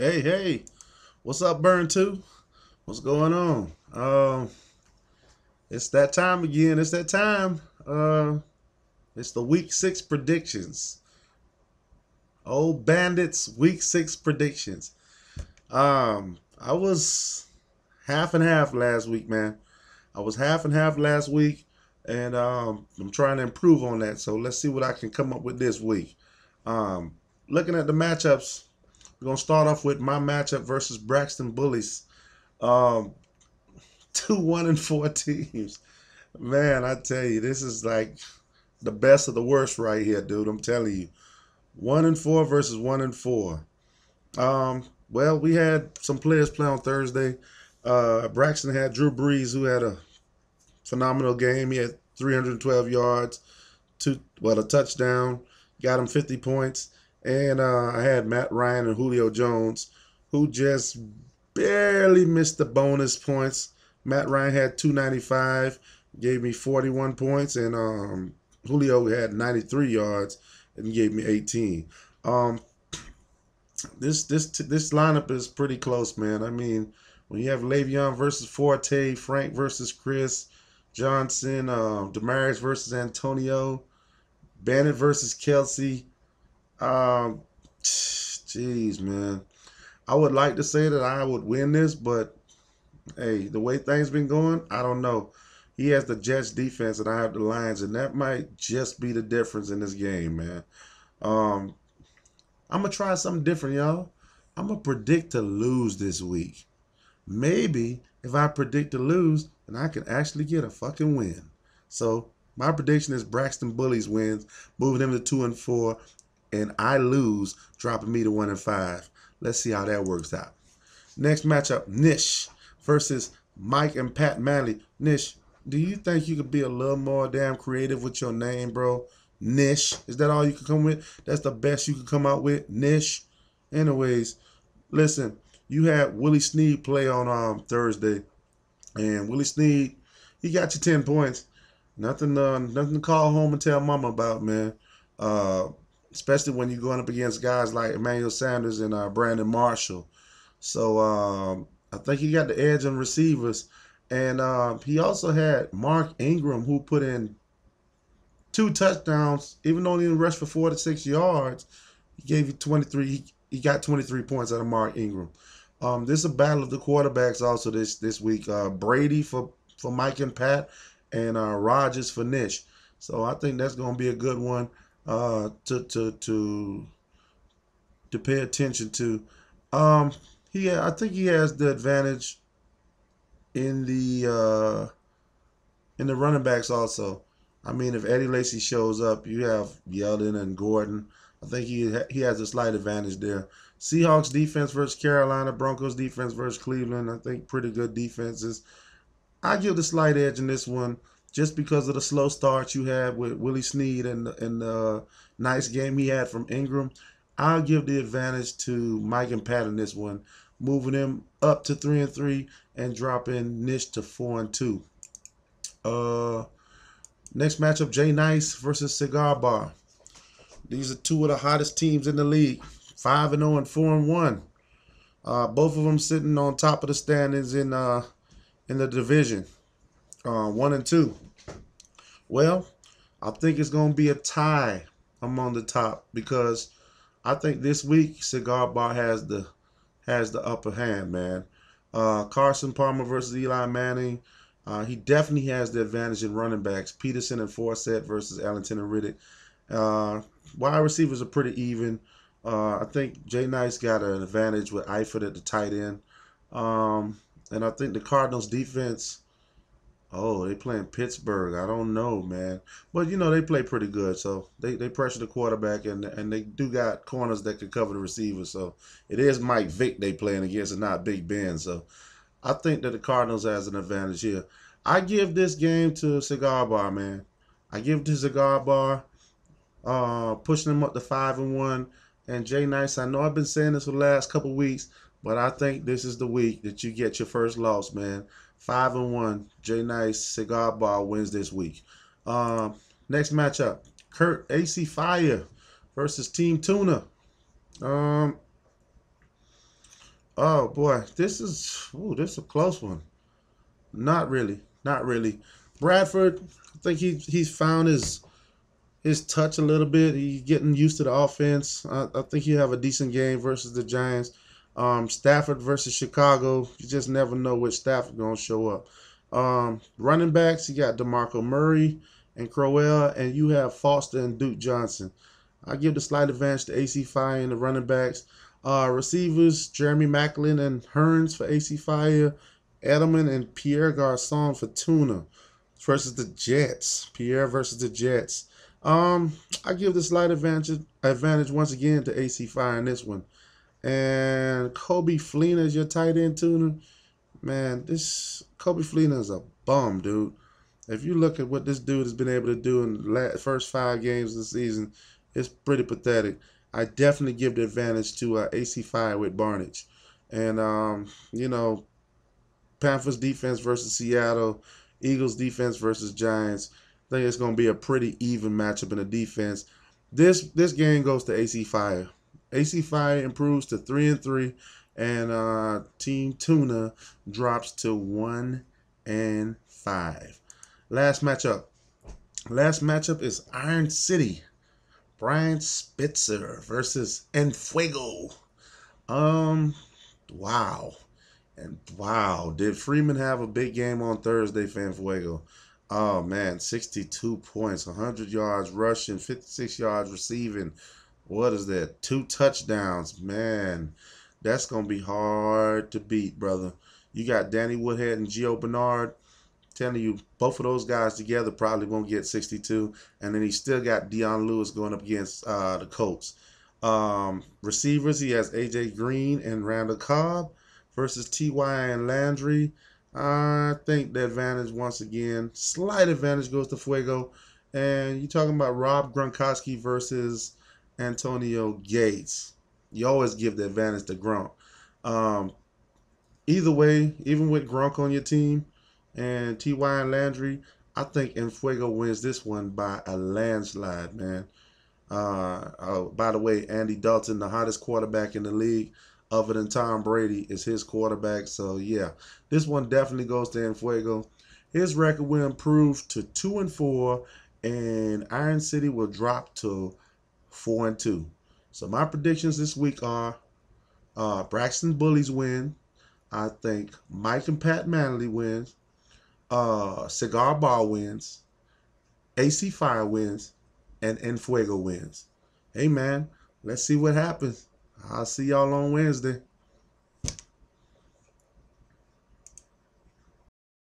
Hey, hey, what's up, Burn 2? What's going on? It's that time again. It's that time. It's the week 6 predictions. Old Bandits week 6 predictions. I was half and half last week, man. I was half and half last week, and I'm trying to improve on that. So let's see what I can come up with this week. Um, Looking at the matchups, we're gonna start off with my matchup versus Braxton Bullies. Um, Two 1-4 teams. Man, I tell you, this is like the best of the worst right here, dude. I'm telling you. 1-4 versus 1-4. Well, we had some players play on Thursday. Braxton had Drew Brees, who had a phenomenal game. He had 312 yards, a touchdown, got him 50 points. And I had Matt Ryan and Julio Jones, who just barely missed the bonus points. Matt Ryan had 295, gave me 41 points, and Julio had 93 yards and gave me 18. Um, this lineup is pretty close, man. I mean, when you have Le'Veon versus Forte, Frank versus Chris, Johnson, Demarius versus Antonio, Bennett versus Kelsey. Jeez, man. I would like to say that I would win this, but hey, the way things been going, I don't know. He has the Jets defense and I have the Lions, and that might just be the difference in this game, man. Um, I'm gonna try something different, y'all. I'm gonna predict to lose this week. Maybe if I predict to lose, then I can actually get a fucking win. So my prediction is Braxton Bullies wins, moving him to 2-4, and I lose, dropping me to 1-5. Let's see how that works out. Next matchup, Nish versus Mike and Pat Manley. Nish, do you think you could be a little more damn creative with your name, bro? Nish, is that all you could come with? That's the best you could come out with, Nish. Anyways, listen, you had Willie Snead play on Thursday, and Willie Snead, he got you 10 points. Nothing to call home and tell mama about, man. Uh, Especially when you're going up against guys like Emmanuel Sanders and Brandon Marshall. So I think he got the edge on receivers. And he also had Mark Ingram, who put in 2 touchdowns, even though he didn't rush for 4 to 6 yards. He gave you 23. He got 23 points out of Mark Ingram. This is a battle of the quarterbacks also this week. Brady for Mike and Pat, and Rodgers for Nish. So I think that's going to be a good one to pay attention to. Um, I think he has the advantage in the running backs also. I mean, if Eddie Lacy shows up, you have Yeldon and Gordon. I think he has a slight advantage there. Seahawks defense versus Carolina, Broncos defense versus Cleveland. I think pretty good defenses. I give the slight edge in this one just because of the slow start you had with Willie Snead and the nice game he had from Ingram. I'll give the advantage to Mike and Pat in this one, moving him up to 3-3 and dropping Nish to 4-2. Uh, Next matchup, Jay Nice versus Cigar Bar. These are two of the hottest teams in the league, 5-0 and 4-1. Both of them sitting on top of the standings in the division, 1-2. Well, I think it's going to be a tie among the top because I think this week Cigar Bar has the upper hand, man. Carson Palmer versus Eli Manning. He definitely has the advantage in running backs. Peterson and Forsett versus Ellington and Riddick. Uh, Wide receivers are pretty even. I think Jay Nice got an advantage with Eifert at the tight end. And I think the Cardinals defense. Oh, they playing Pittsburgh. I don't know, man. But they play pretty good. So they pressure the quarterback and they do got corners that can cover the receivers. So it is Mike Vick they playing against and not Big Ben. So I think that the Cardinals has an advantage here. I give this game to Cigar Bar, man. I give it to Cigar Bar, pushing them up to 5-1. And Jay Nice, I know I've been saying this for the last couple weeks, but I think this is the week that you get your first loss, man. 5-1. Jay Nice, Cigar Bar wins this week. Next matchup, Kurt AC Fire versus Team Tuna. Um, Oh boy, this is a close one. Not really, not really. Bradford, I think he's found his touch a little bit. He's getting used to the offense. I think he'll have a decent game versus the Giants. Stafford versus Chicago. You just never know which Stafford gonna show up. Running backs, you got DeMarco Murray and Crowell, and you have Foster and Duke Johnson. I give the slight advantage to AC Fire and the running backs. Receivers, Jeremy Maclin and Hearns for AC Fire, Edelman and Pierre Garcon for Tuna versus the Jets. Pierre versus the Jets. I give the slight advantage once again to AC Fire in this one. And Kobe Fleener is your tight end, Tuna. Man, this Kobe Fleener is a bum, dude. If you look at what this dude has been able to do in the first 5 games of the season, it's pretty pathetic. I definitely give the advantage to AC Fire with Barnage. And, Panthers defense versus Seattle, Eagles defense versus Giants. I think it's going to be a pretty even matchup in the defense. This game goes to AC Fire. AC Fire improves to 3-3, and Team Tuna drops to 1-5. Last matchup. Last matchup is Iron City. Brian Spitzer versus Enfuego. Wow. And wow, did Freeman have a big game on Thursday for Enfuego? Oh man, 62 points, 100 yards rushing, 56 yards receiving. What is that? 2 touchdowns. Man, that's going to be hard to beat, brother. You got Danny Woodhead and Gio Bernard. Telling you, both of those guys together probably won't get 62. And then he still got Dion Lewis going up against the Colts. Receivers, he has A.J. Green and Randall Cobb versus T.Y. and Landry. I think the advantage, once again, slight advantage goes to Fuego. And you're talking about Rob Gronkowski versus Antonio Gates. You always give the advantage to Gronk. Either way, even with Gronk on your team and T.Y. and Landry, I think Enfuego wins this one by a landslide, man. By the way, Andy Dalton, the hottest quarterback in the league, other than Tom Brady, is his quarterback. So, yeah, this one definitely goes to Enfuego. His record will improve to 2-4, and Iron City will drop to 4-2. So, my predictions this week are Braxton Bullies win. I think Mike and Pat Manley wins. Cigar Bar wins. AC Fire wins. And Enfuego wins. Hey, man, let's see what happens. I'll see y'all on Wednesday.